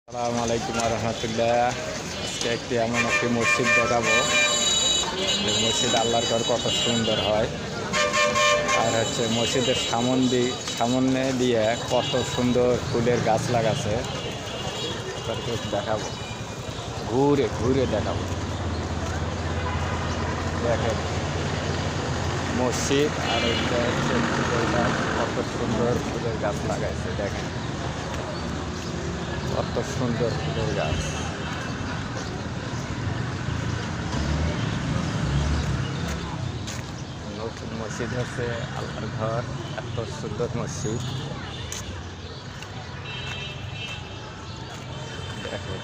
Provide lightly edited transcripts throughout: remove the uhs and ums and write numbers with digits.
আসসালামু আলাইকুম রহমতুল্লাহ। আজকে এমন একটি মসজিদ দেখাবো যে মসজিদ আল্লাহর ঘর কত সুন্দর হয়। আর মসজিদের সামনে দিয়ে কত সুন্দর ফুলের গাছ লাগাছে, তাদেরকে দেখাবো, ঘুরে ঘুরে দেখাবো। দেখেন মসজিদ, আর এটা ফুলের গাছ, কত সুন্দর ফুলের গাছ লাগাইছে। দেখেন কত সুন্দর ফুলের গাছ। নতুন মসজিদ হচ্ছে আল্লাহর ঘর, এত সুন্দর মসজিদ। দেখো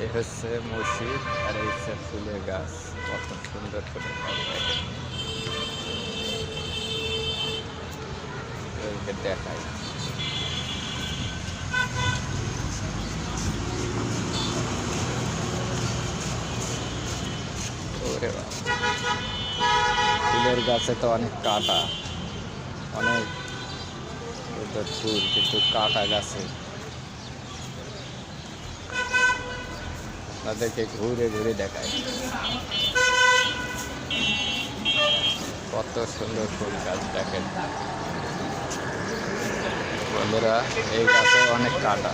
এই হচ্ছে মসজিদ, আর এই হচ্ছে ফুলের গাছ, কত সুন্দর ফুলের গাছ। দেখেন দেখাই ফুলের গাছে তো অনেক কাঁটা, অনেক ফুল, কিন্তু কাঁটা গাছে। তাদেরকে ঘুরে ঘুরে দেখায় কত সুন্দর ফুল গাছ। দেখেন বন্ধুরা, এই গাছে অনেক কাঁটা।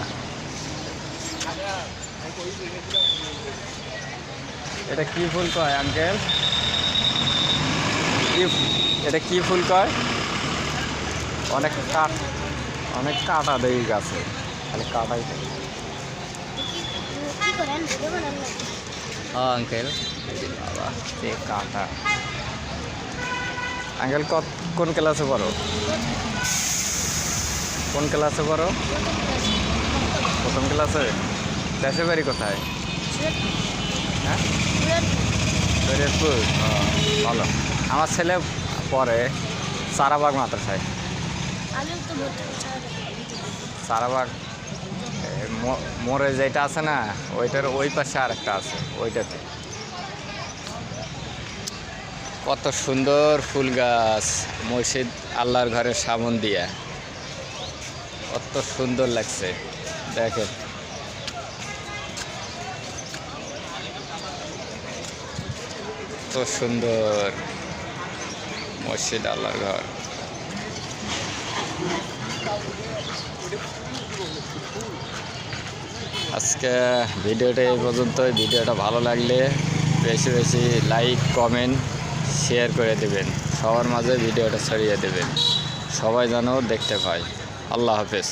এটা কি ফুল কয় আঙ্কেল? এটা কি ফুল কয়? অনেক কাঁটা দেয় গাছে, খালি কাঁটাই থাকে। হ্যাঁ আঙ্কেল, বাবা সে কাঁটা। আঙ্কেল কোন ক্লাসে পড়ো? কোন ক্লাসে পড়ো? প্রথম ক্লাসে। দেশের বাড়ি কোথায়? হ্যাঁ, শরীয়তপুর। ভালো। আমার ছেলে পড়ে সারাবাগ মাদ্রাসায়। সারাবাগ মোড়ে যেটা আছে না, ওইটার ওই পাশে আর একটা আছে, ওইটাতে। কত সুন্দর ফুল গাছ মসজিদ আল্লাহর ঘরের সামন দিয়া, কত সুন্দর লাগছে। দেখেন কত সুন্দর মসজিদ আল্লাহর ঘর। আজকে ভিডিওটা এই পর্যন্তই। ভিডিওটা ভালো লাগলে বেশি বেশি লাইক, কমেন্ট, শেয়ার করে দেবেন। সবার মাঝে ভিডিওটা ছড়িয়ে দেবেন, সবাই যেন দেখতে পায়। আল্লাহ হাফেজ।